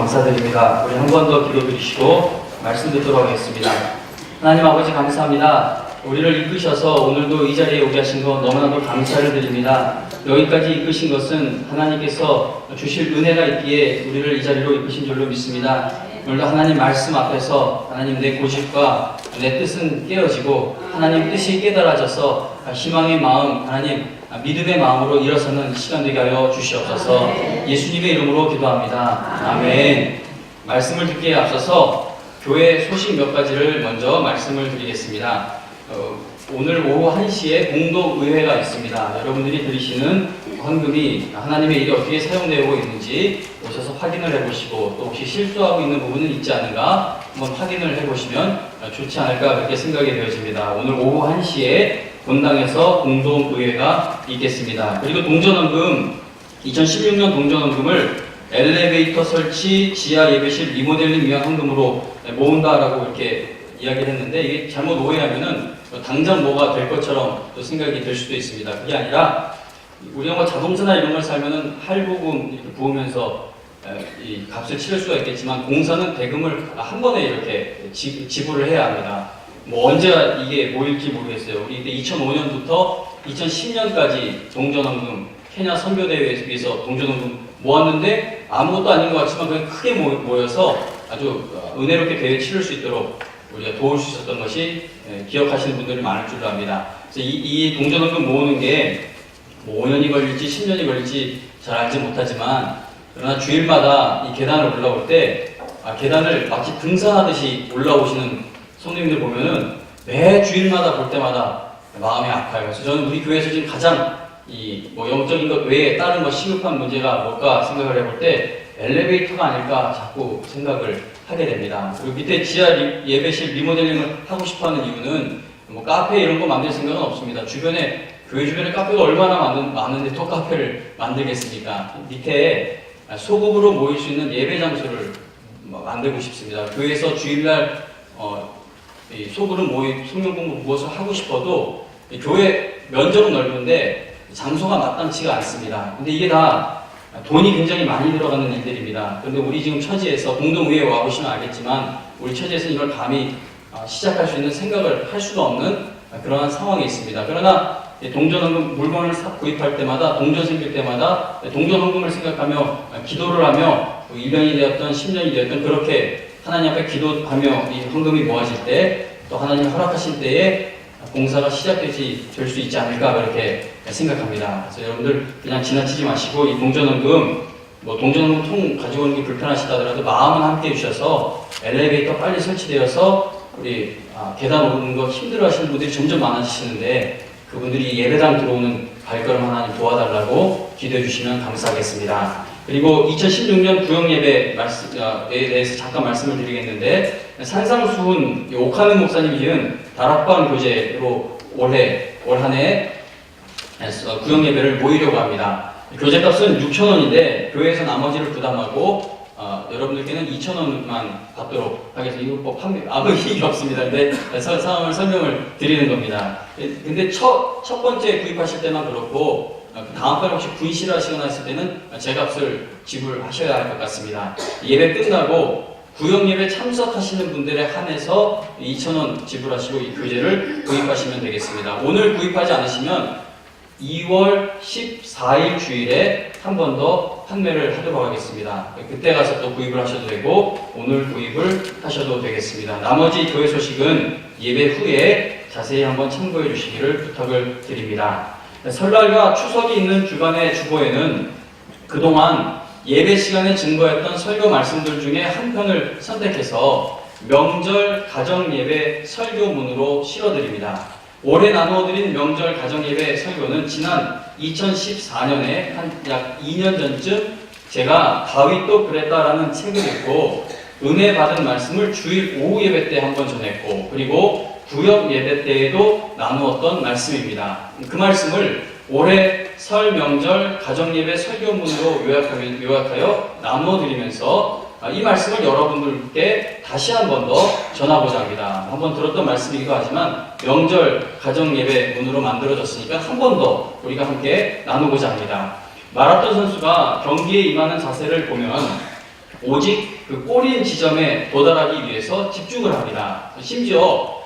감사드립니다. 우리 한 번 더 기도드리시고 말씀 듣도록 하겠습니다. 하나님 아버지 감사합니다. 우리를 이끄셔서 오늘도 이 자리에 오게 하신 것 너무나도 감사를 드립니다. 여기까지 이끄신 것은 하나님께서 주실 은혜가 있기에 우리를 이 자리로 이끄신 줄로 믿습니다. 오늘도 하나님 말씀 앞에서 하나님 내 고집과 내 뜻은 깨어지고 하나님 뜻이 깨달아져서 희망의 마음, 하나님 믿음의 마음으로 일어서는 시간 되게 하여 주시옵소서. 예수님의 이름으로 기도합니다. 아멘. 말씀을 듣기에 앞서서 교회 소식 몇 가지를 먼저 말씀을 드리겠습니다. 오늘 오후 1시에 공동의회가 있습니다. 여러분들이 들으시는 헌금이 하나님의 일이 어떻게 사용되고 있는지 오셔서 확인을 해보시고 또 혹시 실수하고 있는 부분은 있지 않은가 한번 확인을 해보시면 좋지 않을까 그렇게 생각이 되어집니다. 오늘 오후 1시에 본당에서 공동의회가 있겠습니다. 그리고 동전헌금 2016년 동전헌금을 엘리베이터 설치, 지하 예배실 리모델링 위한 헌금으로 모은다라고 이렇게 이야기를 했는데 이게 잘못 오해하면은 당장 뭐가 될 것처럼 또 생각이 될 수도 있습니다. 그게 아니라 우리가 뭐 자동차나 이런 걸 살면은 할부금 이렇게 부으면서 이 값을 치를 수가 있겠지만 공사는 대금을 한 번에 이렇게 지불을 해야 합니다. 뭐 언제가 이게 모일지 모르겠어요. 우리 2005년부터 2010년까지 동전헌금 케냐 선교대회에서 위해서 동전헌금 모았는데 아무것도 아닌 것 같지만 그냥 크게 모여서 아주 은혜롭게 대회 치를 수 있도록 우리가 도울 수 있었던 것이 기억하시는 분들이 많을 줄로 압니다. 그래서 이 동전헌금 모으는 게 뭐 5년이 걸릴지 10년이 걸릴지 잘 알지 못하지만 그러나 주일마다 이 계단을 올라올 때 계단을 마치 등산하듯이 올라오시는 손님들 보면은 매 주일마다 볼 때마다 마음이 아파요. 그래서 저는 우리 교회에서 지금 가장 뭐 영적인 것 외에 다른 거 시급한 문제가 뭘까 생각을 해볼 때 엘리베이터가 아닐까 자꾸 생각을 하게 됩니다. 그리고 밑에 지하 예배실 리모델링을 하고 싶어하는 이유는 뭐 카페 이런 거 만들 생각은 없습니다. 주변에 교회 주변에 카페가 얼마나 많은데 또 카페를 만들겠습니까? 밑에 소급으로 모일 수 있는 예배 장소를 만들고 싶습니다. 교회에서 주일날 소그룹 모임, 성경 공부 무엇을 하고 싶어도 교회 면적은 넓은데 장소가 마땅치가 않습니다. 근데 이게 다 돈이 굉장히 많이 들어가는 일들입니다. 그런데 우리 지금 처지에서 공동의회에 와보시면 알겠지만 우리 처지에서 이걸 감히 시작할 수 있는 생각을 할 수가 없는 그러한 상황이 있습니다. 그러나 동전헌금 물건을 구입할 때마다 동전 생길 때마다 동전헌금을 생각하며 기도를 하며 1년이 되었던 10년이 되었던 그렇게 하나님 앞에 기도하며 이 헌금이 모아질 때 또 하나님 허락하실 때에 공사가 시작되지 될 수 있지 않을까 그렇게 생각합니다. 그래서 여러분들 그냥 지나치지 마시고 이 동전헌금 뭐 동전헌금 통 가지고 오는 게 불편하시다 하더라도 마음은 함께 해주셔서 엘리베이터 빨리 설치되어서 우리 계단 오르는 거 힘들어 하시는 분들이 점점 많아지시는데 그분들이 예배당 들어오는 발걸음 하나님 도와달라고 기도해 주시면 감사하겠습니다. 그리고 2016년 구역예배에 대해서 잠깐 말씀을 드리겠는데 산상수훈 옥하는 목사님이 지은 다락방 교재로 올 한 해 구역예배를 모이려고 합니다. 교재값은 6,000원인데 교회에서 나머지를 부담하고 여러분들께는 2,000원만 받도록 하겠습니다. 이거 뭐 아무 이익이 없습니다. 근데 상황을 설명을 드리는 겁니다. 근데 첫 번째 구입하실 때만 그렇고 다음 달에 혹시 분실을 하시거나 했을 때는 제 값을 지불하셔야 할 것 같습니다. 예배 끝나고 구역예배 참석하시는 분들에 한해서 2,000원 지불하시고 이 교재를 구입하시면 되겠습니다. 오늘 구입하지 않으시면 2월 14일 주일에 한 번 더 판매를 하도록 하겠습니다. 그때 가서 또 구입을 하셔도 되고 오늘 구입을 하셔도 되겠습니다. 나머지 교회 소식은 예배 후에 자세히 한번 참고해 주시기를 부탁을 드립니다. 설날과 추석이 있는 주간의 주보에는 그동안 예배 시간에 증거했던 설교 말씀들 중에 한 편을 선택해서 명절 가정예배 설교문으로 실어드립니다. 올해 나누어드린 명절 가정예배 설교는 지난 2014년에 한 약 2년 전쯤 제가 다윗도 그랬다라는 책을 읽고 은혜 받은 말씀을 주일 오후 예배 때 한번 전했고 그리고 구역 예배 때에도 나누었던 말씀입니다. 그 말씀을 올해 설 명절 가정예배 설교문으로 요약하여 나누어드리면서 이 말씀을 여러분들께 다시 한 번 더 전하고자 합니다. 한번 들었던 말씀이기도 하지만 명절 가정예배 문으로 만들어졌으니까 한 번 더 우리가 함께 나누고자 합니다. 마라톤 선수가 경기에 임하는 자세를 보면 오직 그 꼬린 지점에 도달하기 위해서 집중을 합니다. 심지어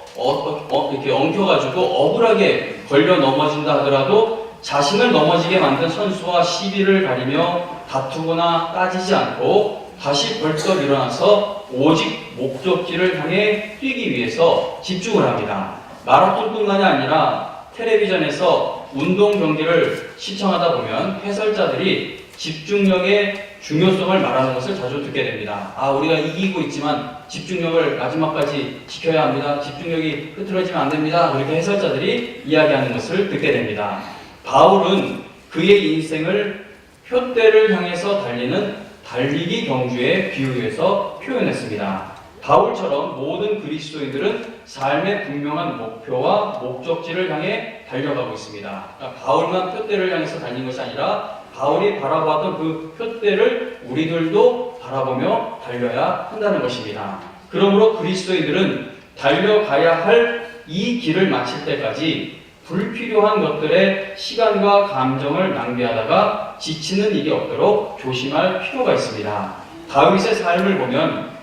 이렇게 엉켜가지고 억울하게 걸려 넘어진다 하더라도 자신을 넘어지게 만든 선수와 시비를 가리며 다투거나 따지지 않고 다시 벌떡 일어나서 오직 목적지를 향해 뛰기 위해서 집중을 합니다. 마라톤뿐만이 아니라 텔레비전에서 운동 경기를 시청하다 보면 해설자들이 집중력의 중요성을 말하는 것을 자주 듣게 됩니다. 우리가 이기고 있지만 집중력을 마지막까지 지켜야 합니다. 집중력이 흐트러지면 안 됩니다. 그렇게 해설자들이 이야기하는 것을 듣게 됩니다. 바울은 그의 인생을 표대를 향해서 달리는 달리기 경주에 비유해서 표현했습니다. 바울처럼 모든 그리스도인들은 삶의 분명한 목표와 목적지를 향해 달려가고 있습니다. 그러니까 바울만 표대를 향해서 달린 것이 아니라 바울이 바라보았던 그 표대를 우리들도 바라보며 달려야 한다는 것입니다. 그러므로 그리스도인들은 달려가야 할 이 길을 마칠 때까지 불필요한 것들에 시간과 감정을 낭비하다가 지치는 일이 없도록 조심할 필요가 있습니다. 다윗의 삶을 보면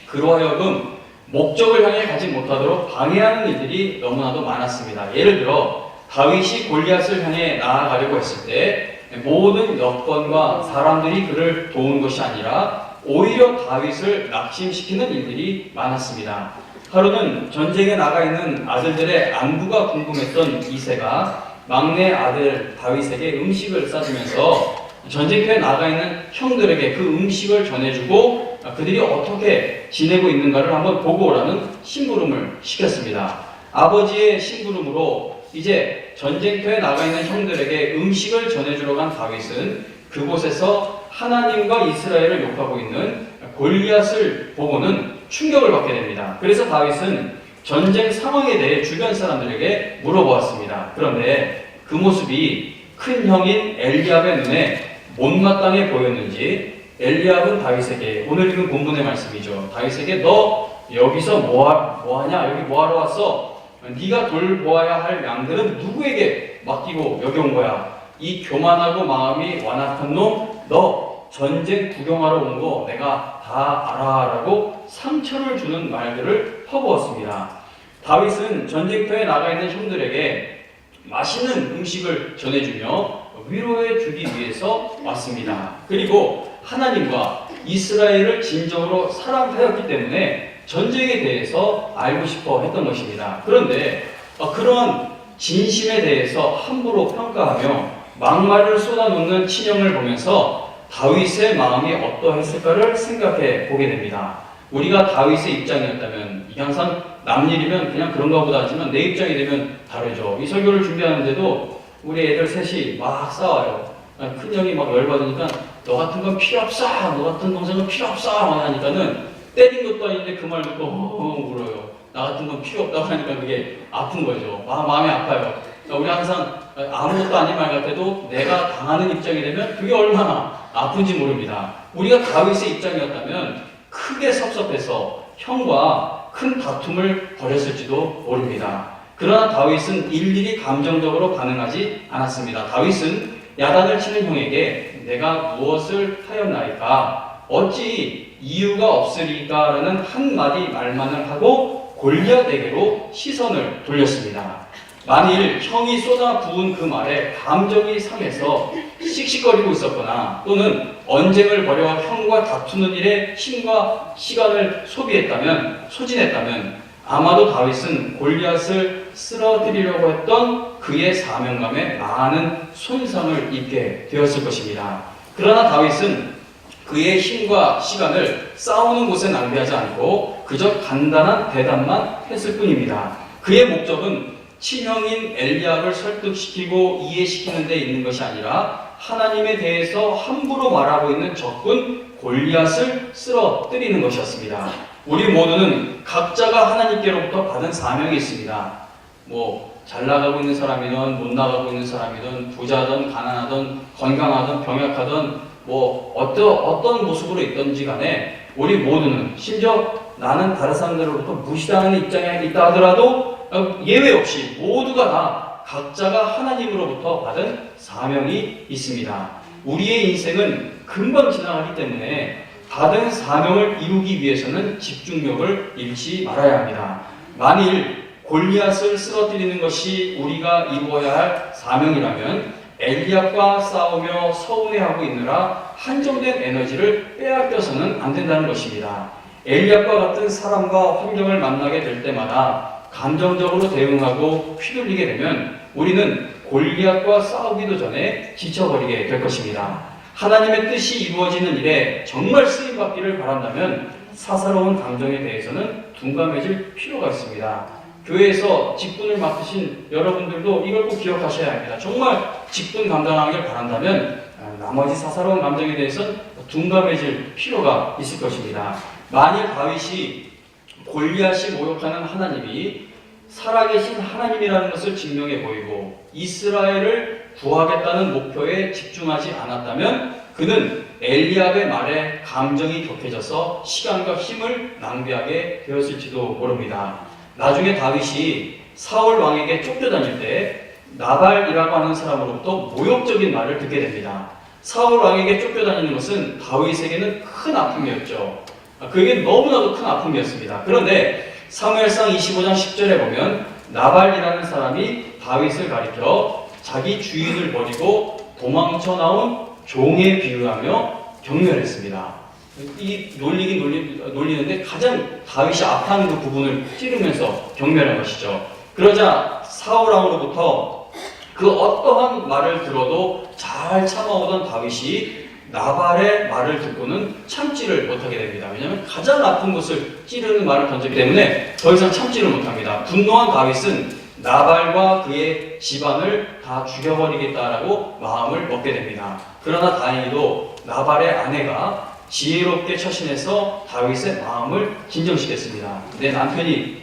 그로 하여금 목적을 향해 가지 못하도록 방해하는 일들이 너무나도 많았습니다. 예를 들어 다윗이 골리앗을 향해 나아가려고 했을 때 모든 여건과 사람들이 그를 도운 것이 아니라 오히려 다윗을 낙심시키는 일들이 많았습니다. 하루는 전쟁에 나가 있는 아들들의 안부가 궁금했던 이새가 막내 아들 다윗에게 음식을 싸주면서 전쟁터에 나가 있는 형들에게 그 음식을 전해주고 그들이 어떻게 지내고 있는가를 한번 보고 오라는 심부름을 시켰습니다. 아버지의 심부름으로 이제 전쟁터에 나가 있는 형들에게 음식을 전해주러 간 다윗은 그곳에서 하나님과 이스라엘을 욕하고 있는 골리앗을 보고는 충격을 받게 됩니다. 그래서 다윗은 전쟁 상황에 대해 주변 사람들에게 물어보았습니다. 그런데 그 모습이 큰 형인 엘리압의 눈에 못마땅해 보였는지 엘리압은 다윗에게, 오늘 읽은 본문의 말씀이죠. 다윗에게 너 여기서 뭐하냐? 여기 뭐하러 왔어? 네가 돌보아야 할 양들은 누구에게 맡기고 여기 온 거야? 이 교만하고 마음이 완악한 놈, 너 전쟁 구경하러 온 거 내가 다 알아 라고 상처를 주는 말들을 퍼부었습니다. 다윗은 전쟁터에 나가 있는 형들에게 맛있는 음식을 전해주며 위로해 주기 위해서 왔습니다. 그리고 하나님과 이스라엘을 진정으로 사랑하였기 때문에 전쟁에 대해서 알고 싶어 했던 것입니다. 그런데 그런 진심에 대해서 함부로 평가하며 막말을 쏟아놓는 친형을 보면서 다윗의 마음이 어떠했을까를 생각해 보게 됩니다. 우리가 다윗의 입장이었다면, 이게 항상 남 일이면 그냥 그런가 보다 하지만 내 입장이 되면 다르죠. 이 설교를 준비하는데도 우리 애들 셋이 막 싸워요. 큰형이 막 열받으니까 너 같은 건 필요 없어! 너 같은 동생은 필요 없어! 막 하니까는 때린 것도 아닌데 그 말 듣고 울어요. 나 같은 건 필요 없다고 하니까 그게 아픈 거죠. 마음이 아파요. 우리 항상 아무것도 아닌 말 같아도 내가 당하는 입장이 되면 그게 얼마나 아픈지 모릅니다. 우리가 다윗의 입장이었다면 크게 섭섭해서 형과 큰 다툼을 벌였을지도 모릅니다. 그러나 다윗은 일일이 감정적으로 반응하지 않았습니다. 다윗은 야단을 치는 형에게 내가 무엇을 하였나이까? 어찌 이유가 없으리까? 라는 한마디 말만을 하고 골리앗에게로 시선을 돌렸습니다. 만일 형이 쏟아 부은 그 말에 감정이 상해서 씩씩거리고 있었거나 또는 언쟁을 벌여 형과 다투는 일에 힘과 시간을 소진했다면 아마도 다윗은 골리앗을 쓰러뜨리려고 했던 그의 사명감에 많은 손상을 입게 되었을 것입니다. 그러나 다윗은 그의 힘과 시간을 싸우는 곳에 낭비하지 않고 그저 간단한 대답만 했을 뿐입니다. 그의 목적은 친형인 엘리압을 설득시키고 이해시키는 데 있는 것이 아니라 하나님에 대해서 함부로 말하고 있는 적군 골리앗을 쓰러뜨리는 것이었습니다. 우리 모두는 각자가 하나님께로부터 받은 사명이 있습니다. 잘 나가고 있는 사람이든 못 나가고 있는 사람이든 부자든 가난하든 건강하든 병약하든 어떤 모습으로 있든지 간에 우리 모두는, 심지어 나는 다른 사람들로부터 무시당하는 입장에 있다 하더라도 예외 없이 모두가 다 각자가 하나님으로부터 받은 사명이 있습니다. 우리의 인생은 금방 지나가기 때문에 받은 사명을 이루기 위해서는 집중력을 잃지 말아야 합니다. 만일 골리앗을 쓰러뜨리는 것이 우리가 이루어야 할 사명이라면 엘리압과 싸우며 서운해하고 있느라 한정된 에너지를 빼앗겨서는 안 된다는 것입니다. 엘리압과 같은 사람과 환경을 만나게 될 때마다 감정적으로 대응하고 휘둘리게 되면 우리는 골리앗과 싸우기도 전에 지쳐버리게 될 것입니다. 하나님의 뜻이 이루어지는 일에 정말 쓰임받기를 바란다면 사사로운 감정에 대해서는 둔감해질 필요가 있습니다. 교회에서 직분을 맡으신 여러분들도 이걸 꼭 기억하셔야 합니다. 정말 직분 감당하길 바란다면 나머지 사사로운 감정에 대해서는 둔감해질 필요가 있을 것입니다. 만일 다윗이 골리앗이 모욕하는 하나님이 살아계신 하나님이라는 것을 증명해 보이고 이스라엘을 구하겠다는 목표에 집중하지 않았다면 그는 엘리압의 말에 감정이 격해져서 시간과 힘을 낭비하게 되었을지도 모릅니다. 나중에 다윗이 사울 왕에게 쫓겨다닐 때 나발이라고 하는 사람으로부터 모욕적인 말을 듣게 됩니다. 사울 왕에게 쫓겨다니는 것은 다윗에게는 큰 아픔이었죠. 그에게 너무나도 큰 아픔이었습니다. 그런데 사무엘상 25장 10절에 보면 나발이라는 사람이 다윗을 가리켜 자기 주인을 버리고 도망쳐 나온 종에 비유하며 경멸했습니다. 이 놀리는데 가장 다윗이 아파하는 그 부분을 찌르면서 경멸한 것이죠. 그러자 사울 왕으로부터 그 어떠한 말을 들어도 잘 참아오던 다윗이 나발의 말을 듣고는 참지를 못하게 됩니다. 왜냐하면 가장 아픈 것을 찌르는 말을 던졌기 때문에 더 이상 참지를 못합니다. 분노한 다윗은 나발과 그의 집안을 다 죽여버리겠다라고 마음을 먹게 됩니다. 그러나 다행히도 나발의 아내가 지혜롭게 처신해서 다윗의 마음을 진정시켰습니다. 내 남편이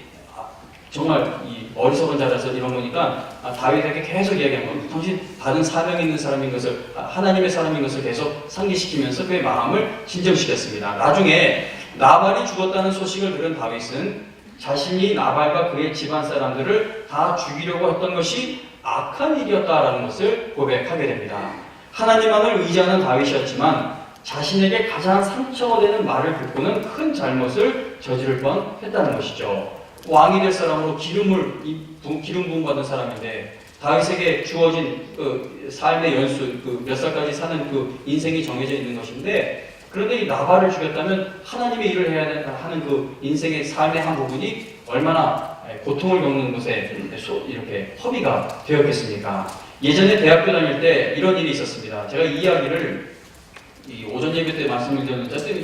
정말 어리석은 자라서 이런 거니까 다윗에게 계속 이야기한 건 당신 받은 사명이 있는 사람인 것을 하나님의 사람인 것을 계속 상기시키면서 그의 마음을 진정시켰습니다. 나중에 나발이 죽었다는 소식을 들은 다윗은 자신이 나발과 그의 집안 사람들을 다 죽이려고 했던 것이 악한 일이었다라는 것을 고백하게 됩니다. 하나님만을 의지하는 다윗이었지만 자신에게 가장 상처가 되는 말을 듣고는 큰 잘못을 저지를 뻔했다는 것이죠. 왕이 될 사람으로 기름 부음 받은 사람인데 다윗에게 주어진 그 삶의 연수, 그 몇 살까지 사는 그 인생이 정해져 있는 것인데 그런데 이 나발을 죽였다면 하나님의 일을 해야 하는 그 인생의 삶의 한 부분이 얼마나 고통을 겪는 것에 이렇게 허비가 되었겠습니까? 예전에 대학교 다닐 때 이런 일이 있었습니다. 제가 이 이야기를 이 오전 예배 때 말씀을 드렸는데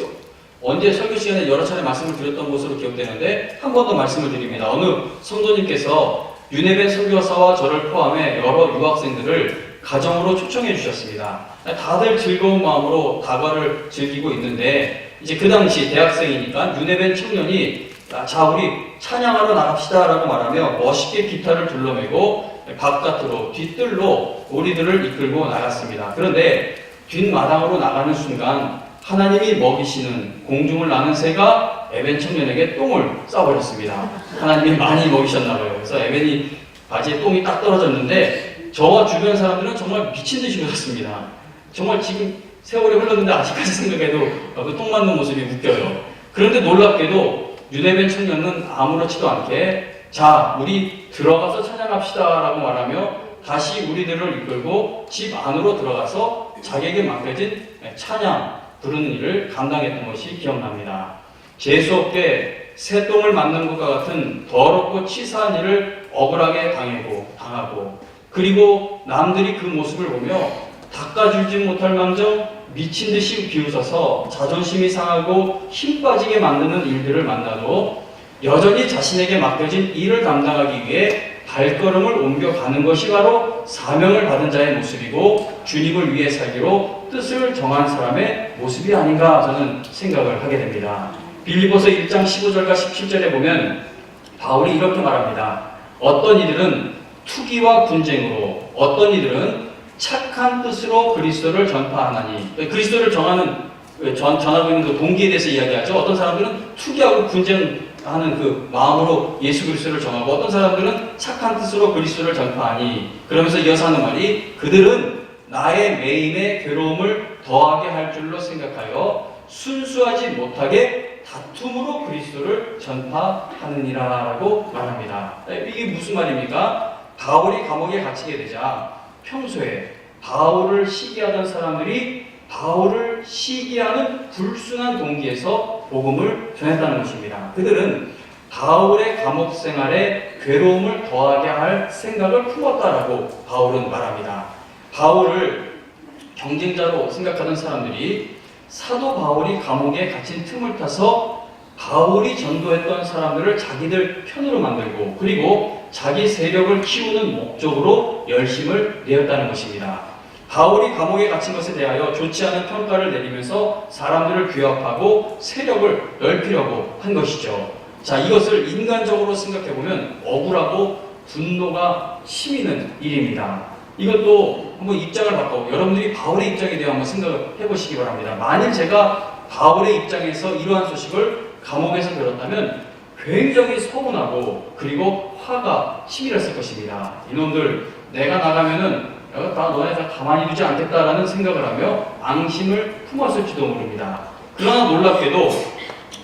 언제 설교 시간에 여러 차례 말씀을 드렸던 것으로 기억되는데 한 번 더 말씀을 드립니다. 어느 성도님께서 유네벤 선교사와 저를 포함해 여러 유학생들을 가정으로 초청해 주셨습니다. 다들 즐거운 마음으로 다과를 즐기고 있는데 이제 그 당시 대학생이니까 유네벤 청년이 자 우리 찬양하러 나갑시다 라고 말하며 멋있게 기타를 둘러매고 바깥으로 뒤뜰로 우리들을 이끌고 나갔습니다. 그런데 뒷마당으로 나가는 순간 하나님이 먹이시는 공중을 나는 새가 에벤 청년에게 똥을 싸버렸습니다. 하나님이 많이 먹이셨나봐요. 그래서 에벤이 바지에 똥이 딱 떨어졌는데 저와 주변 사람들은 정말 미친 듯이 웃었습니다. 정말 지금 세월이 흘렀는데 아직까지 생각해도 그 똥 맞는 모습이 웃겨요. 그런데 놀랍게도 유네벤 청년은 아무렇지도 않게 자 우리 들어가서 찬양합시다 라고 말하며 다시 우리들을 이끌고 집 안으로 들어가서 자기에게 맡겨진 찬양 부르는 일을 감당했던 것이 기억납니다. 재수없게 새똥을 맞는 것과 같은 더럽고 치사한 일을 억울하게 당하고 그리고 남들이 그 모습을 보며 닦아주지 못할 망정 미친 듯이 비웃어서 자존심이 상하고 힘 빠지게 만드는 일들을 만나도 여전히 자신에게 맡겨진 일을 감당하기 위해 발걸음을 옮겨가는 것이 바로 사명을 받은 자의 모습이고 주님을 위해 살기로 뜻을 정한 사람의 모습이 아닌가 저는 생각을 하게 됩니다. 빌립보서 1장 15절과 17절에 보면 바울이 이렇게 말합니다. 어떤 이들은 투기와 분쟁으로 어떤 이들은 착한 뜻으로 그리스도를 전파하나니 그리스도를 전하고 있는 그 동기에 대해서 이야기하죠. 어떤 사람들은 투기하고 분쟁하는 그 마음으로 예수 그리스도를 정하고 어떤 사람들은 착한 뜻으로 그리스도를 전파하니 그러면서 이어서 하는 말이 그들은 나의 매임에 괴로움을 더하게 할 줄로 생각하여 순수하지 못하게 다툼으로 그리스도를 전파하느니라라고 말합니다. 이게 무슨 말입니까? 바울이 감옥에 갇히게 되자 평소에 바울을 시기하던 사람들이 바울을 시기하는 불순한 동기에서 복음을 전했다는 것입니다. 그들은 바울의 감옥 생활에 괴로움을 더하게 할 생각을 품었다라고 바울은 말합니다. 바울을 경쟁자로 생각하던 사람들이 사도 바울이 감옥에 갇힌 틈을 타서 바울이 전도했던 사람들을 자기들 편으로 만들고 그리고 자기 세력을 키우는 목적으로 열심을 내었다는 것입니다. 바울이 감옥에 갇힌 것에 대하여 좋지 않은 평가를 내리면서 사람들을 규합하고 세력을 넓히려고 한 것이죠. 자, 이것을 인간적으로 생각해보면 억울하고 분노가 치미는 일입니다. 이것도 한번 입장을 바꿔 여러분들이 바울의 입장에 대해 한번 생각을 해보시기 바랍니다. 만일 제가 바울의 입장에서 이러한 소식을 감옥에서 들었다면 굉장히 서운하고 그리고 화가 치밀었을 것입니다. 이놈들 내가 나가면은 다 너네 다 가만히 두지 않겠다라는 생각을 하며 앙심을 품었을지도 모릅니다. 그러나 놀랍게도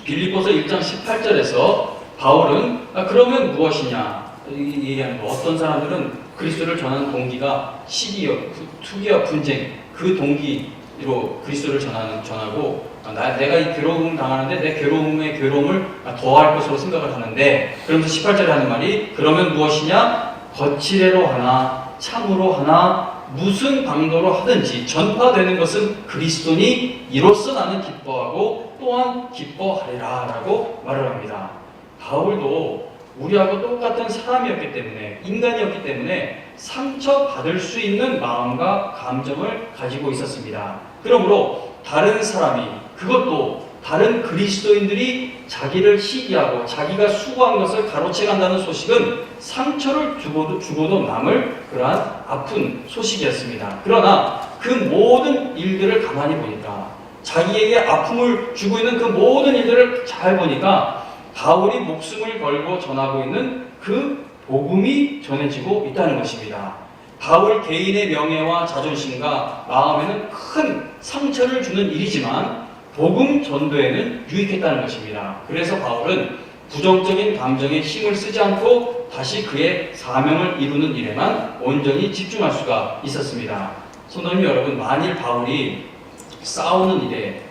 빌립보서 1장 18절에서 바울은 그러면 무엇이냐 얘기하는 거. 어떤 사람들은 그리스도를 전하는 동기가 시기와 투기와 분쟁 그 동기로 그리스도를 전하고 내가 이 괴로움을 당하는데 내 괴로움의 괴로움을 더할 것으로 생각을 하는데 그러면서 18절에 하는 말이 그러면 무엇이냐 거칠애로 하나 참으로 하나 무슨 방도로 하든지 전파되는 것은 그리스도니 이로써 나는 기뻐하고 또한 기뻐하리라 라고 말을 합니다. 바울도 우리하고 똑같은 사람이었기 때문에 인간이었기 때문에 상처받을 수 있는 마음과 감정을 가지고 있었습니다. 그러므로 다른 사람이 그것도 다른 그리스도인들이 자기를 시기하고 자기가 수고한 것을 가로채 간다는 소식은 상처를 주고도 남을 그러한 아픈 소식이었습니다. 그러나 그 모든 일들을 가만히 보니까 자기에게 아픔을 주고 있는 그 모든 일들을 잘 보니까 바울이 목숨을 걸고 전하고 있는 그 복음이 전해지고 있다는 것입니다. 바울 개인의 명예와 자존심과 마음에는 큰 상처를 주는 일이지만 복음 전도에는 유익했다는 것입니다. 그래서 바울은 부정적인 감정에 힘을 쓰지 않고 다시 그의 사명을 이루는 일에만 온전히 집중할 수가 있었습니다. 성도님 여러분, 만일 바울이 싸우는 일에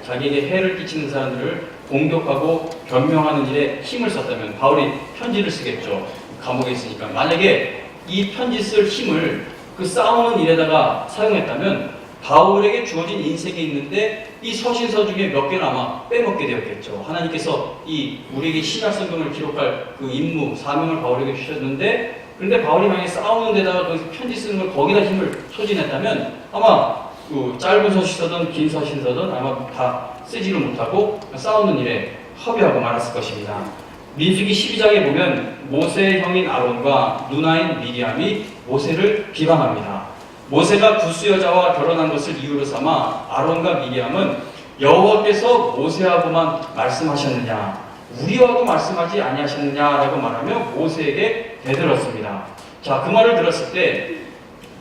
자기에게 해를 끼치는 사람들을 공격하고 변명하는 일에 힘을 썼다면 바울이 편지를 쓰겠죠. 감옥에 있으니까. 만약에 이 편지 쓸 힘을 그 싸우는 일에다가 사용했다면 바울에게 주어진 인생이 있는데 이 서신서 중에 몇 개는 아마 빼먹게 되었겠죠. 하나님께서 이 우리에게 신약 성경을 기록할 그 임무, 사명을 바울에게 주셨는데 그런데 바울이 만약에 싸우는 데다가 그 편지 쓰는 걸 거기다 힘을 소진했다면 아마 그 짧은 서신서든 긴 서신서든 아마 다 쓰지를 못하고 싸우는 일에 허비하고 말았을 것입니다. 민수기 12장에 보면 모세의 형인 아론과 누나인 미리암이 모세를 비방합니다. 모세가 구스 여자와 결혼한 것을 이유로 삼아 아론과 미리암은 여호와께서 모세하고만 말씀하셨느냐 우리와도 말씀하지 아니하셨느냐라고 말하며 모세에게 대들었습니다. 자, 그 말을 들었을 때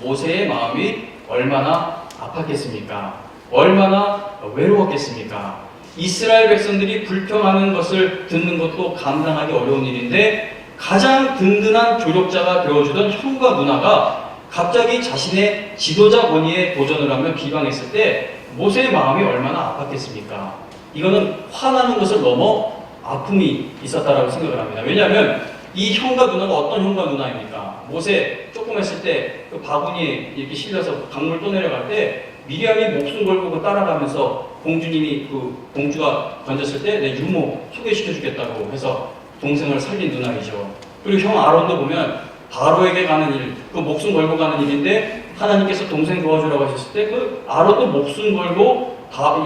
모세의 마음이 얼마나 아팠겠습니까? 얼마나 외로웠겠습니까? 이스라엘 백성들이 불평하는 것을 듣는 것도 감당하기 어려운 일인데 가장 든든한 조력자가 되어주던 형과 누나가 갑자기 자신의 지도자 권위에 도전을 하며 비방했을 때 모세의 마음이 얼마나 아팠겠습니까? 이거는 화나는 것을 넘어 아픔이 있었다라고 생각을 합니다. 왜냐하면 이 형과 누나가 어떤 형과 누나입니까? 모세 조금 했을 때 그 바구니에 이렇게 실려서 강물 떠내려갈 때 미리암이 목숨 걸고 따라가면서 공주님이 그 공주가 던졌을 때 내 유모 소개시켜 주겠다고 해서 동생을 살린 누나이죠. 그리고 형 아론도 보면 바로에게 가는 일, 그 목숨 걸고 가는 일인데 하나님께서 동생 도와주라고 하셨을 때 그 아론도 목숨 걸고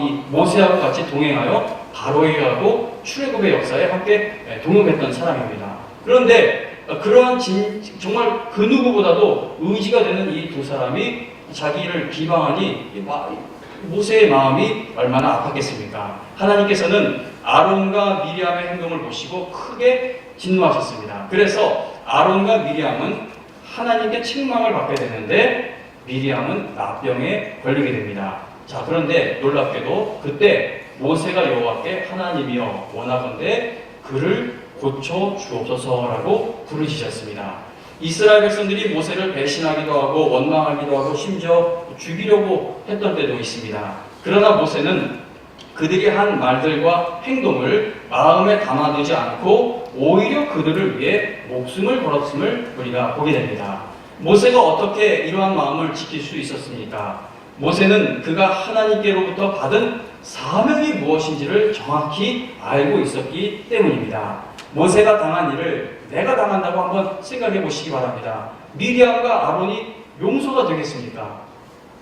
이 모세하고 같이 동행하여 바로에게 가고 출애굽의 역사에 함께 동역했던 사람입니다. 그런데 그러한 정말 그 누구보다도 의지가 되는 이 두 사람이 자기를 비방하니 모세의 마음이 얼마나 아팠겠습니까? 하나님께서는 아론과 미리암의 행동을 보시고 크게 진노하셨습니다. 그래서 아론과 미리암은 하나님께 책망을 받게 되는데 미리암은 나병에 걸리게 됩니다. 자, 그런데 놀랍게도 그때 모세가 여호와께 하나님이여 원하건대 그를 고쳐 주옵소서라고 부르짖었습니다. 이스라엘 백성들이 모세를 배신하기도 하고 원망하기도 하고 심지어 죽이려고 했던 때도 있습니다. 그러나 모세는 그들이 한 말들과 행동을 마음에 담아두지 않고 오히려 그들을 위해 목숨을 걸었음을 우리가 보게 됩니다. 모세가 어떻게 이러한 마음을 지킬 수 있었습니까? 모세는 그가 하나님께로부터 받은 사명이 무엇인지를 정확히 알고 있었기 때문입니다. 모세가 당한 일을 내가 당한다고 한번 생각해 보시기 바랍니다. 미리암과 아론이 용서가 되겠습니까?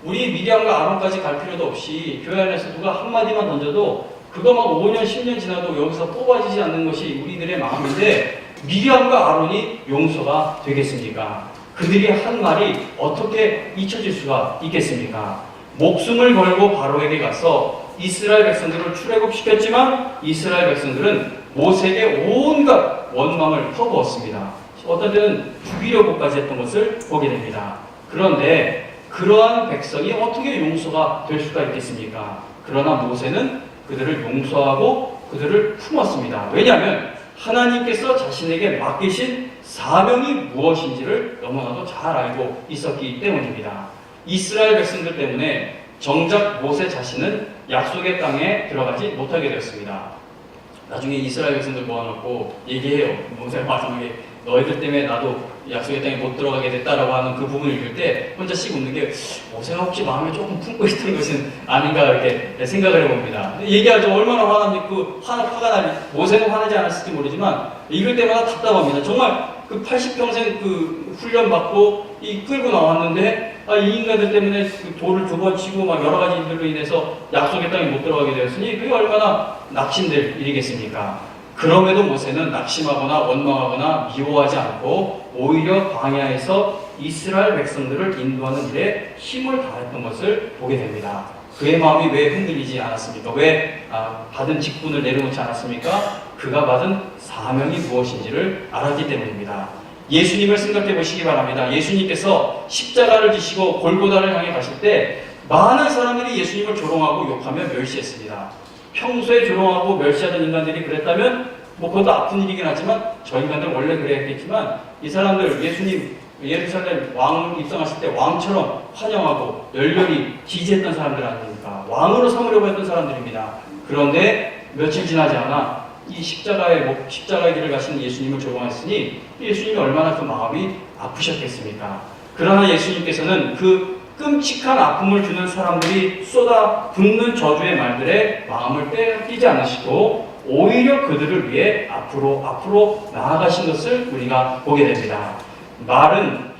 우리 미리암과 아론까지 갈 필요도 없이 교회 안에서 누가 한마디만 던져도 그거 막 5년, 10년 지나도 여기서 뽑아지지 않는 것이 우리들의 마음인데 미리암과 아론이 용서가 되겠습니까? 그들이 한 말이 어떻게 잊혀질 수가 있겠습니까? 목숨을 걸고 바로에게 가서 이스라엘 백성들을 출애굽시켰지만 이스라엘 백성들은 모세에게 온갖 원망을 퍼부었습니다. 어떤 때는 죽이려고까지 했던 것을 보게 됩니다. 그런데 그러한 백성이 어떻게 용서가 될 수가 있겠습니까? 그러나 모세는 그들을 용서하고 그들을 품었습니다. 왜냐하면 하나님께서 자신에게 맡기신 사명이 무엇인지를 너무나도 잘 알고 있었기 때문입니다. 이스라엘 백성들 때문에 정작 모세 자신은 약속의 땅에 들어가지 못하게 되었습니다. 나중에 이스라엘 백성들 모아놓고 얘기해요. 모세가 마지막에 너희들 때문에 나도 약속의 땅에 못 들어가게 됐다라고 하는 그 부분을 읽을 때 혼자 씩 웃는 게 모세가 혹시 마음에 조금 품고 있던 것은 아닌가 이렇게 생각을 해봅니다. 얘기하죠. 얼마나 화나는지 화가 나니 모세는 화나지 않았을지 모르지만 읽을 때마다 답답합니다. 정말 그 80평생 그 훈련 받고 끌고 나왔는데 이 인간들 때문에 그 돌을 2번 치고 막 여러 가지 일들로 인해서 약속의 땅에 못 들어가게 되었으니 그게 얼마나 낙심될 일이겠습니까? 그럼에도 모세는 낙심하거나 원망하거나 미워하지 않고 오히려 광야에서 이스라엘 백성들을 인도하는 일에 힘을 다했던 것을 보게 됩니다. 그의 마음이 왜 흔들리지 않았습니까? 왜 받은 직분을 내려놓지 않았습니까? 그가 받은 사명이 무엇인지를 알았기 때문입니다. 예수님을 생각해 보시기 바랍니다. 예수님께서 십자가를 지시고 골고다를 향해 가실 때 많은 사람들이 예수님을 조롱하고 욕하며 멸시했습니다. 평소에 조롱하고 멸시하던 인간들이 그랬다면 그것도 아픈 일이긴 하지만 저 인간들 원래 그랬겠지만 이 사람들 예수님 예루살렘 왕 입성하실 때 왕처럼 환영하고 열렬히 지지했던 사람들 아닙니까? 왕으로 삼으려고 했던 사람들입니다. 그런데 며칠 지나지 않아 이 십자가의 길을 가신 예수님을 조롱했으니 예수님이 얼마나 그 마음이 아프셨겠습니까? 그러나 예수님께서는 그 끔찍한 아픔을 주는 사람들이 쏟아붓는 저주의 말들에 마음을 빼앗기지 않으시고 오히려 그들을 위해 앞으로 나아가신 것을 우리가 보게 됩니다. 받은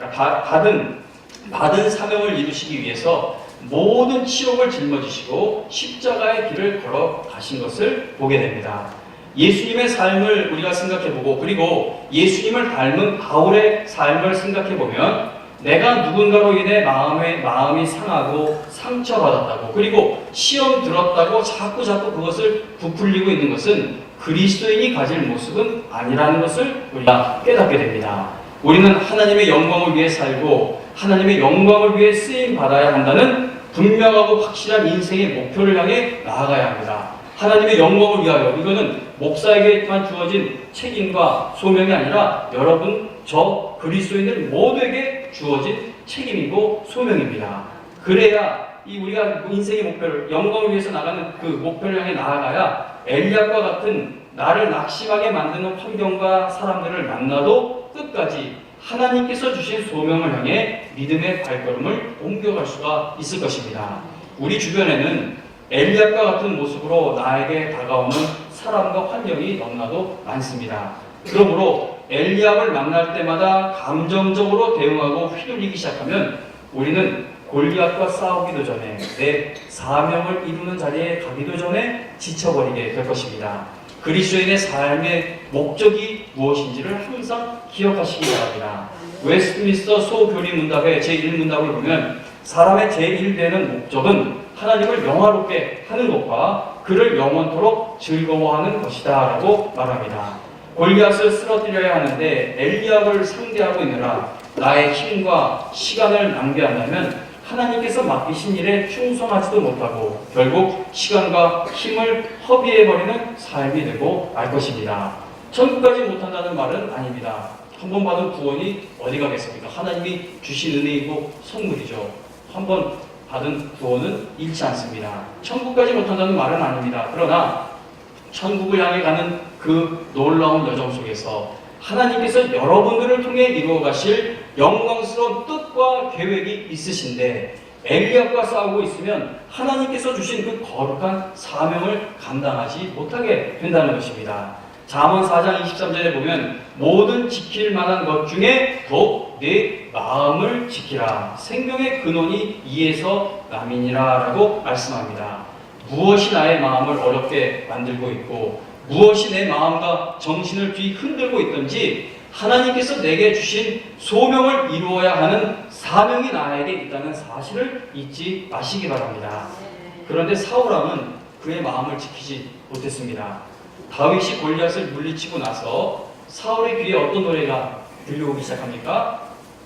사명을 이루시기 위해서 모든 치욕을 짊어지시고 십자가의 길을 걸어 가신 것을 보게 됩니다. 예수님의 삶을 우리가 생각해보고 그리고 예수님을 닮은 바울의 삶을 생각해보면 내가 누군가로 인해 마음이 상하고 상처받았다고 그리고 시험 들었다고 자꾸 그것을 부풀리고 있는 것은 그리스도인이 가질 모습은 아니라는 것을 우리가 깨닫게 됩니다. 우리는 하나님의 영광을 위해 살고 하나님의 영광을 위해 쓰임 받아야 한다는 분명하고 확실한 인생의 목표를 향해 나아가야 합니다. 하나님의 영광을 위하여 이거는 목사에게만 주어진 책임과 소명이 아니라 여러분 저 그리스도인들 모두에게 주어진 책임이고 소명입니다. 그래야 우리가 인생의 목표를 영광을 위해서 나가는 그 목표를 향해 나아가야 엘리압과 같은 나를 낙심하게 만드는 환경과 사람들을 만나도 끝까지 하나님께서 주신 소명을 향해 믿음의 발걸음을 옮겨갈 수가 있을 것입니다. 우리 주변에는 엘리압과 같은 모습으로 나에게 다가오는 사람과 환경이 너무나도 많습니다. 그러므로 엘리압을 만날 때마다 감정적으로 대응하고 휘둘리기 시작하면 우리는 골리앗과 싸우기도 전에 내 사명을 이루는 자리에 가기도 전에 지쳐버리게 될 것입니다. 그리스도인의 삶의 목적이 무엇인지를 항상 기억하시기 바랍니다. 웨스트민스터 소교리 문답의 제1문답을 보면 사람의 제1되는 목적은 하나님을 영화롭게 하는 것과 그를 영원토록 즐거워하는 것이다 라고 말합니다. 골리앗을 쓰러뜨려야 하는데 엘리압을 상대하고 있느라 나의 힘과 시간을 낭비한다면 하나님께서 맡기신 일에 충성하지도 못하고 결국 시간과 힘을 허비해버리는 삶이 되고 말 것입니다. 천국까지 못한다는 말은 아닙니다. 한 번 받은 구원이 어디 가겠습니까? 하나님이 주신 은혜이고 선물이죠. 한 번 받은 구원은 잃지 않습니다. 천국까지 못한다는 말은 아닙니다. 그러나 천국을 향해 가는 그 놀라운 여정 속에서 하나님께서 여러분들을 통해 이루어 가실 영광스러운 뜻과 계획이 있으신데 엘리압과 싸우고 있으면 하나님께서 주신 그 거룩한 사명을 감당하지 못하게 된다는 것입니다. 잠언 4장 23절에 보면 모든 지킬 만한 것 중에 더욱 내 마음을 지키라. 생명의 근원이 이에서 남이니라 라고 말씀합니다. 무엇이 나의 마음을 어렵게 만들고 있고 무엇이 내 마음과 정신을 뒤흔들고 있든지 하나님께서 내게 주신 소명을 이루어야 하는 사명이 나에게 있다는 사실을 잊지 마시기 바랍니다. 그런데 사울왕은 그의 마음을 지키지 못했습니다. 다윗이 골리앗을 물리치고 나서 사울의 귀에 어떤 노래가 들려오기 시작합니까?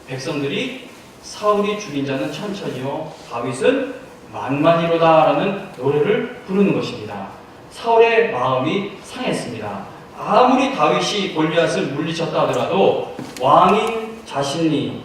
백성들이 사울이 죽인 자는 천천히요 다윗은 만만이로다 라는 노래를 부르는 것입니다. 사울의 마음이 상했습니다. 아무리 다윗이 골리앗을 물리쳤다 하더라도 왕인 자신이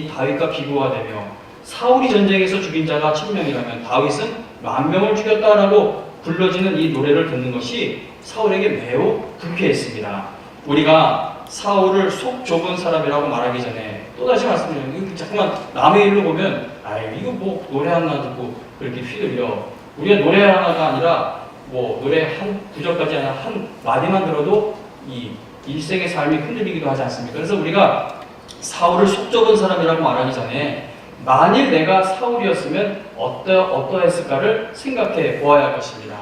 다윗과 비교가 되며 사울이 전쟁에서 죽인 자가 1000명이라면 다윗은 10,000명을 죽였다라고 불러지는 이 노래를 듣는 것이 사울에게 매우 불쾌했습니다. 우리가 사울을 속 좁은 사람이라고 말하기 전에 또다시 말씀드리면 자꾸만 남의 일로 보면 이거 뭐 노래 하나 듣고 그렇게 휘둘려. 우리가 노래 하나가 아니라 뭐 노래 한 구절까지 아니라 한 마디만 들어도 이 일생의 삶이 흔들리기도 하지 않습니까? 그래서 우리가 사울을 속 좁은 사람이라고 말하기 전에 만일 내가 사울이었으면 어떠했을까를 생각해 보아야 할 것입니다.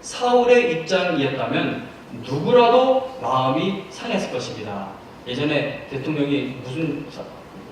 사울의 입장이었다면 누구라도 마음이 상했을 것입니다. 예전에 대통령이 무슨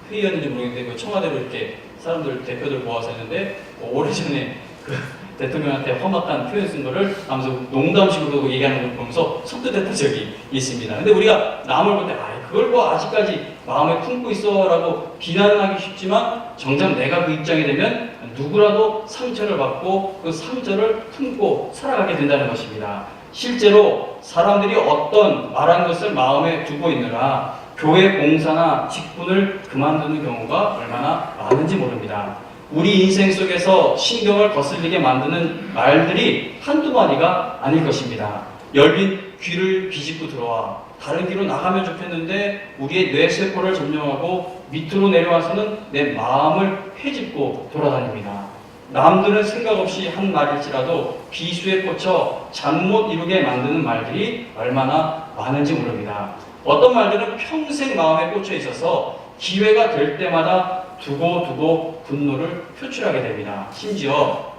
회의였는지 모르겠는데 청와대로 이렇게 사람들 대표들 모아서 했는데 오래전에 그 대통령한테 험악한 표현 쓴 거를 하면서 농담식으로 얘기하는 걸 보면서 속뜻했던 적이 있습니다. 근데 우리가 남을 볼 때 그걸 뭐 아직까지 마음에 품고 있어 라고 비난하기 쉽지만 정작 내가 그 입장이 되면 누구라도 상처를 받고 그 상처를 품고 살아가게 된다는 것입니다. 실제로 사람들이 어떤 말한 것을 마음에 두고 있느라 교회 봉사나 직분을 그만두는 경우가 얼마나 많은지 모릅니다. 우리 인생 속에서 신경을 거슬리게 만드는 말들이 한두 마디가 아닐 것입니다. 열린 귀를 비집고 들어와 다른 길로 나가면 좋겠는데 우리의 뇌세포를 점령하고 밑으로 내려와서는 내 마음을 헤집고 돌아다닙니다. 남들은 생각 없이 한 말일지라도 비수에 꽂혀 잠 못 이루게 만드는 말들이 얼마나 많은지 모릅니다. 어떤 말들은 평생 마음에 꽂혀 있어서 기회가 될 때마다 두고 분노를 표출하게 됩니다. 심지어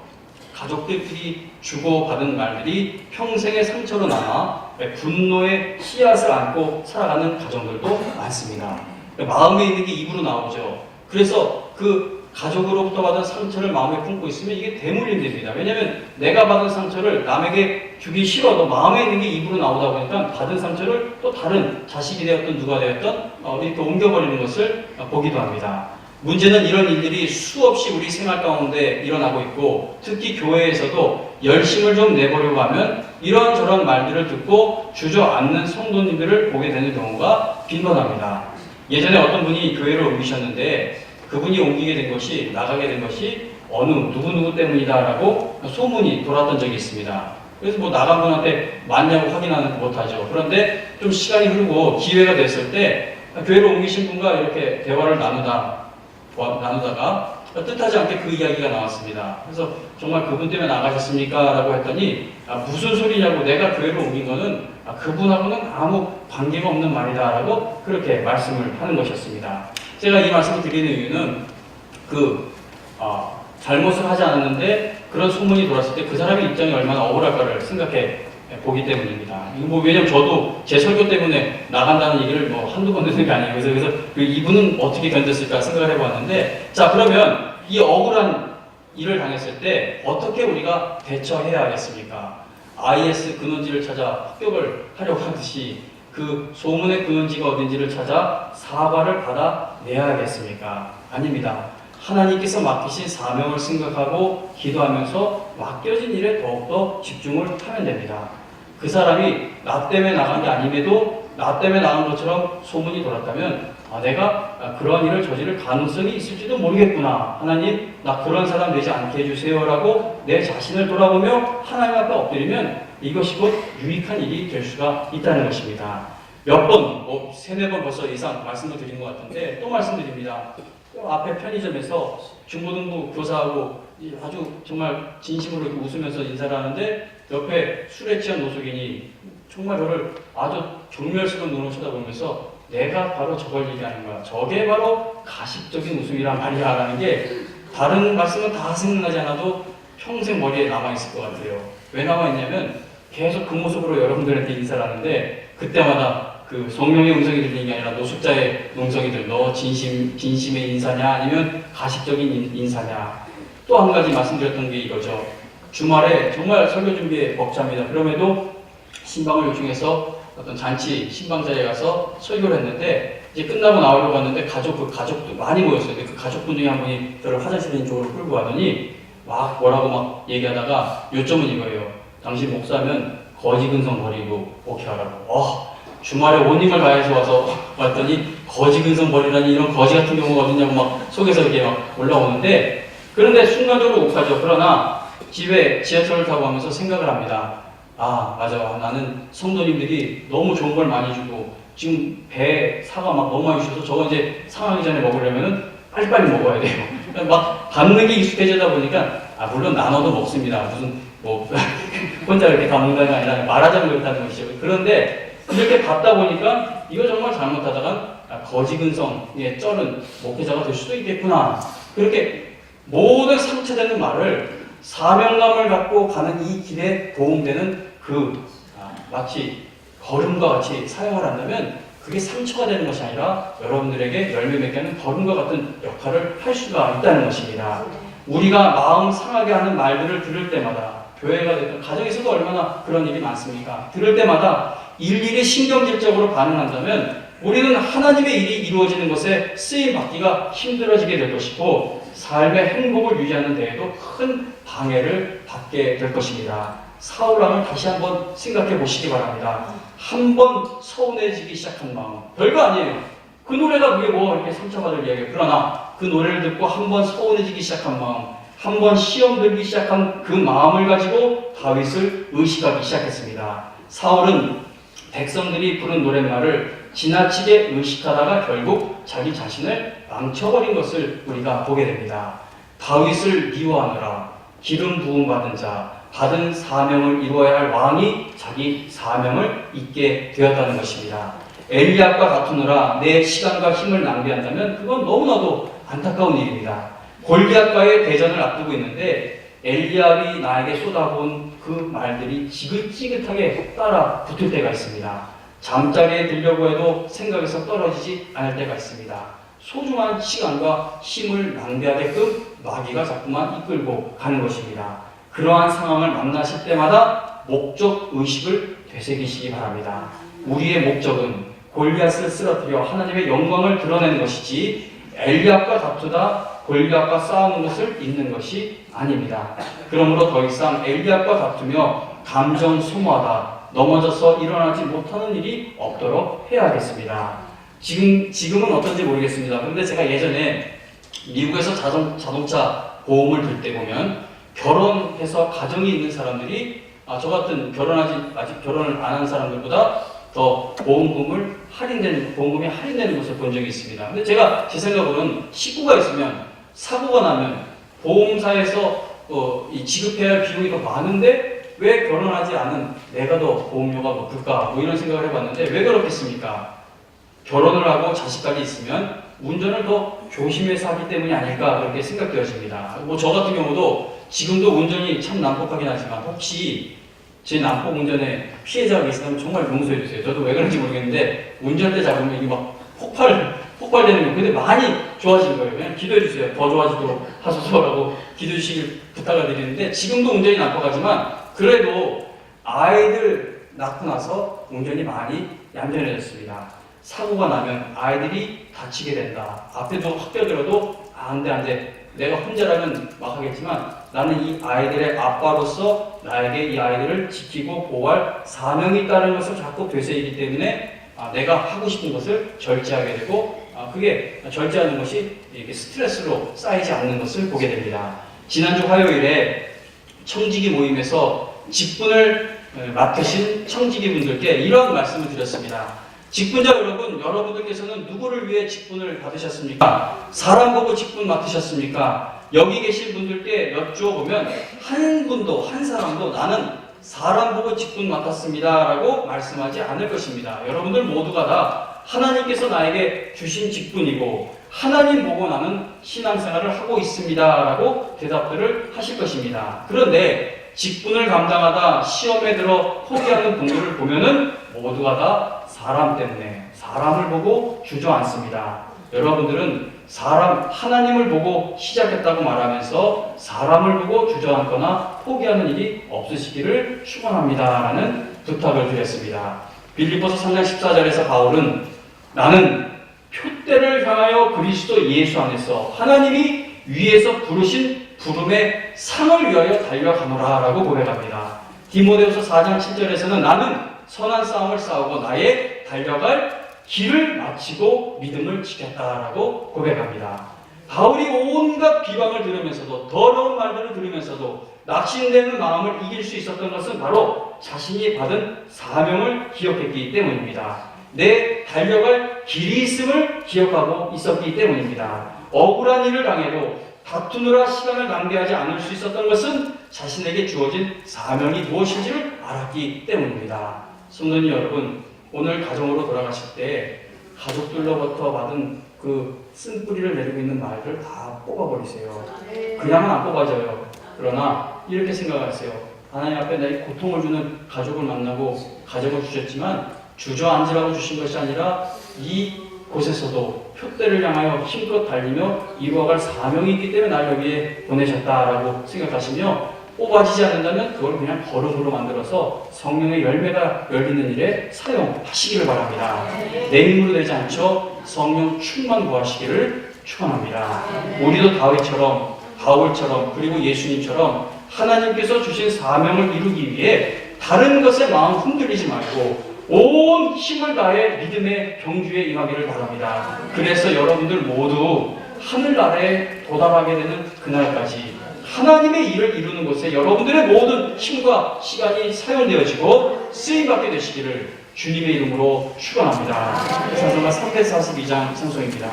가족들끼리 주고받은 말들이 평생의 상처로 남아 분노의 씨앗을 안고 살아가는 가정들도 많습니다. 마음에 있는 게 입으로 나오죠. 그래서 그 가족으로부터 받은 상처를 마음에 품고 있으면 이게 대물림됩니다. 왜냐하면 내가 받은 상처를 남에게 주기 싫어도 마음에 있는 게 입으로 나오다 보니까 받은 상처를 또 다른 자식이 되었던 누가 되었던 이렇게 옮겨버리는 것을 보기도 합니다. 문제는 이런 일들이 수없이 우리 생활 가운데 일어나고 있고 특히 교회에서도 열심을 좀 내보려고 하면 이런저런 말들을 듣고 주저앉는 성도님들을 보게 되는 경우가 빈번합니다. 예전에 어떤 분이 교회를 옮기셨는데 그분이 옮기게 된 것이 나가게 된 것이 어느 누구 때문이다라고 소문이 돌았던 적이 있습니다. 그래서 뭐 나간 분한테 맞냐고 확인하는 거 못하죠. 그런데 좀 시간이 흐르고 기회가 됐을 때 교회로 옮기신 분과 이렇게 대화를 나누다가 뜻하지 않게 그 이야기가 나왔습니다. 그래서 정말 그분 때문에 나가셨습니까? 라고 했더니 무슨 소리냐고 내가 교회로 옮긴 거는 그분하고는 아무 관계가 없는 말이다 라고 그렇게 말씀을 하는 것이었습니다. 제가 이 말씀을 드리는 이유는 잘못을 하지 않았는데 그런 소문이 돌았을 때 그 사람의 입장이 얼마나 억울할까를 생각해 보기 때문입니다. 왜냐면 저도 제 설교 때문에 나간다는 얘기를 한두 번 듣는 게 아니에요. 그래서 이분은 어떻게 견뎠을까 생각을 해봤는데, 자, 그러면 이 억울한 일을 당했을 때 어떻게 우리가 대처해야 하겠습니까? IS 근원지를 찾아 합격을 하려고 하듯이 그 소문의 근원지가 어딘지를 찾아 사과를 받아내야 하겠습니까? 아닙니다. 하나님께서 맡기신 사명을 생각하고 기도하면서 맡겨진 일에 더욱더 집중을 하면 됩니다. 그 사람이 나 때문에 나간 게 아님에도 나 때문에 나간 것처럼 소문이 돌았다면 내가 그러한 일을 저지를 가능성이 있을지도 모르겠구나. 하나님, 나 그런 사람 되지 않게 해주세요. 라고 내 자신을 돌아보며 하나님 앞에 엎드리면 이것이 곧 유익한 일이 될 수가 있다는 것입니다. 몇 번, 세네 번 벌써 이상 말씀을 드린 것 같은데 또 말씀드립니다. 앞에 편의점에서 중고등부 교사하고 아주 정말 진심으로 이렇게 웃으면서 인사를 하는데 옆에 술에 취한 노숙인이 정말 저를 아주 경멸스러운 눈으로 쳐다보면서 내가 바로 저걸 얘기하는 거야. 저게 바로 가식적인 웃음이란 말이야. 라는 게 다른 말씀은 다 생각나지 않아도 평생 머리에 남아있을 것 같아요. 왜 남아있냐면 계속 그 모습으로 여러분들한테 인사를 하는데 그때마다 그 성령의 음성이 들리는 게 아니라 노숙자의 음성이 들려. 너 진심의 인사냐 아니면 가식적인 인사냐. 또 한 가지 말씀드렸던 게 이거죠. 주말에 정말 설교 준비에 벅찹니다. 그럼에도 신방을 요청해서 어떤 잔치 신방 자리에 가서 설교를 했는데 이제 끝나고 나오려고 하는데 가족도 많이 모였어요. 근데 그 가족분 중에 한 분이 저를 화장실 쪽으로 끌고 가더니 막 뭐라고 막 얘기하다가 요점은 이거예요. 당신 목사면 거지 근성 버리고 목회하라고. 주말에 온 힘을 다해서 왔더니 거지 근성 버리라니 이런 거지 같은 경우가 어딨냐고 막 속에서 이렇게 막 올라오는데 그런데 순간적으로 욱하죠. 그러나 집에 지하철을 타고 가면서 생각을 합니다. 맞아. 나는 성도님들이 너무 좋은 걸 많이 주고 지금 배에 사과 막 너무 많이 주셔서 저거 이제 상하기 전에 먹으려면은 빨리빨리 먹어야 돼요. 막 받는 게 익숙해지다 보니까 물론 나눠도 먹습니다. 무슨 혼자 이렇게 다 먹는 게 아니라 말하자면 그렇다는 것이죠. 그런데 이렇게 받다 보니까 이거 정말 잘못하다간 거지근성의 쩔은 목회자가 될 수도 있겠구나. 그렇게 모든 상처되는 말을 사명감을 갖고 가는 이 길에 도움되는 마치 걸음과 같이 사용을 한다면 그게 상처가 되는 것이 아니라 여러분들에게 열매 맺게 하는 걸음과 같은 역할을 할 수가 있다는 것입니다. 우리가 마음 상하게 하는 말들을 들을 때마다 교회가 됐든 가정에서도 얼마나 그런 일이 많습니까? 들을 때마다 일일이 신경질적으로 반응한다면 우리는 하나님의 일이 이루어지는 것에 쓰임받기가 힘들어지게 될 것이고 삶의 행복을 유지하는 데에도 큰 방해를 받게 될 것입니다. 사울왕을 다시 한번 생각해 보시기 바랍니다. 한번 서운해지기 시작한 마음, 별거 아니에요. 그 노래가 그게 이렇게 상처받을 이야기예요. 그러나 그 노래를 듣고 한번 서운해지기 시작한 마음, 한번 시험 들기 시작한 그 마음을 가지고 다윗을 의식하기 시작했습니다. 사울은 백성들이 부른 노랫말을 지나치게 의식하다가 결국 자기 자신을 망쳐버린 것을 우리가 보게 됩니다. 다윗을 미워하느라 기름 부음 받은 자, 받은 사명을 이루어야 할 왕이 자기 사명을 잊게 되었다는 것입니다. 엘리압과 다투느라 내 시간과 힘을 낭비한다면 그건 너무나도 안타까운 일입니다. 골리앗과의 대전을 앞두고 있는데 엘리압이 나에게 쏟아부은 그 말들이 지긋지긋하게 따라 붙을 때가 있습니다. 잠자리에 들려고 해도 생각에서 떨어지지 않을 때가 있습니다. 소중한 시간과 힘을 낭비하게끔 마귀가 자꾸만 이끌고 가는 것입니다. 그러한 상황을 만나실 때마다 목적 의식을 되새기시기 바랍니다. 우리의 목적은 골리앗을 쓰러뜨려 하나님의 영광을 드러내는 것이지 엘리압과 다투다 골리앗과 싸우는 것을 잊는 것이 아닙니다. 그러므로 더 이상 엘리압과 다투며 감정 소모하다 넘어져서 일어나지 못하는 일이 없도록 해야겠습니다. 지금은 어떤지 모르겠습니다. 그런데 제가 예전에 미국에서 자동차 보험을 들 때 보면 결혼해서 가정이 있는 사람들이 저 같은 아직 결혼을 안 한 사람들보다 더 보험금이 할인되는 것을 본 적이 있습니다. 근데 제가 제 생각으로는 식구가 있으면 사고가 나면 보험사에서 지급해야 할 비용이 더 많은데 왜 결혼하지 않은 내가 더 보험료가 높을까? 이런 생각을 해봤는데 왜 그렇겠습니까? 결혼을 하고 자식까지 있으면 운전을 더 조심해서 하기 때문이 아닐까 그렇게 생각되어집니다. 저 같은 경우도 지금도 운전이 참 난폭하긴 하지만 혹시 제 난폭 운전에 피해자가 계시다면 정말 용서해 주세요. 저도 왜 그런지 모르겠는데 운전대 잡으면 이게 막 폭발되는 거. 근데 많이 좋아진 거예요. 그냥 기도해 주세요. 더 좋아지도록 하소서라고 기도해 주시길 부탁을 드리는데 지금도 운전이 난폭하지만 그래도 아이들 낳고 나서 운전이 많이 얌전해졌습니다. 사고가 나면 아이들이 다치게 된다. 앞에도 학교들어도 안 돼, 안 돼. 내가 혼자라면 막 하겠지만 나는 이 아이들의 아빠로서 나에게 이 아이들을 지키고 보호할 사명이 있다는 것을 자꾸 되새기기 때문에 내가 하고 싶은 것을 절제하게 되고 그게 절제하는 것이 이렇게 스트레스로 쌓이지 않는 것을 보게 됩니다. 지난주 화요일에 청지기 모임에서 직분을 맡으신 청지기 분들께 이런 말씀을 드렸습니다. 직분자 여러분, 여러분들께서는 누구를 위해 직분을 받으셨습니까? 사람 보고 직분 맡으셨습니까? 여기 계신 분들께 여쭈어보면 한 분도, 한 사람도 나는 사람 보고 직분 맡았습니다 라고 말씀하지 않을 것입니다. 여러분들 모두가 다 하나님께서 나에게 주신 직분이고 하나님 보고 나는 신앙생활을 하고 있습니다 라고 대답들을 하실 것입니다. 그런데 직분을 감당하다 시험에 들어 포기하는 분들을 보면은 모두가 다 사람 때문에 사람을 보고 주저앉습니다. 여러분들은 하나님을 보고 시작했다고 말하면서 사람을 보고 주저앉거나 포기하는 일이 없으시기를 축원합니다 라는 부탁을 드렸습니다. 빌립보서 3장 14절에서 바울은 나는 표대를 향하여 그리스도 예수 안에서 하나님이 위에서 부르신 부름의 상을 위하여 달려가노라 라고 고백합니다. 디모데후서 4장 7절에서는 나는 선한 싸움을 싸우고 나의 달려갈 길을 마치고 믿음을 지켰다라고 고백합니다. 바울이 온갖 비방을 들으면서도 더러운 말들을 들으면서도 낙심되는 마음을 이길 수 있었던 것은 바로 자신이 받은 사명을 기억했기 때문입니다. 내 달려갈 길이 있음을 기억하고 있었기 때문입니다. 억울한 일을 당해도 다투느라 시간을 낭비하지 않을 수 있었던 것은 자신에게 주어진 사명이 무엇인지를 알았기 때문입니다. 성도님 여러분, 오늘 가정으로 돌아가실 때 가족들로부터 받은 그 쓴뿌리를 내리고 있는 말을 다 뽑아버리세요. 그냥은 안 뽑아져요. 그러나 이렇게 생각하세요. 하나님 앞에 나에게 고통을 주는 가족을 만나고 가정을 주셨지만 주저앉으라고 주신 것이 아니라 이 곳에서도 표대를 향하여 힘껏 달리며 이루어갈 사명이 있기 때문에 날 여기에 보내셨다라고 생각하시며 뽑아지지 않는다면 그걸 그냥 걸음으로 만들어서 성령의 열매가 열리는 일에 사용하시기를 바랍니다. 내 힘으로 되지 않죠. 성령 충만 구하시기를 축원합니다. 우리도 다윗처럼 바울처럼 그리고 예수님처럼 하나님께서 주신 사명을 이루기 위해 다른 것에 마음 흔들리지 말고 온 힘을 다해 믿음의 경주에 임하기를 바랍니다. 그래서 여러분들 모두 하늘나라에 도달하게 되는 그날까지 하나님의 일을 이루는 곳에 여러분들의 모든 힘과 시간이 사용되어지고 쓰임받게 되시기를 주님의 이름으로 축원합니다. 찬송가 342장 찬송입니다.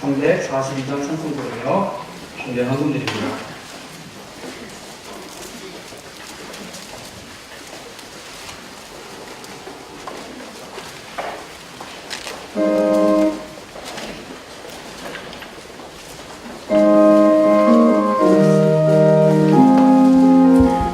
342장 찬송 부르며 준비한 헌금드립니다.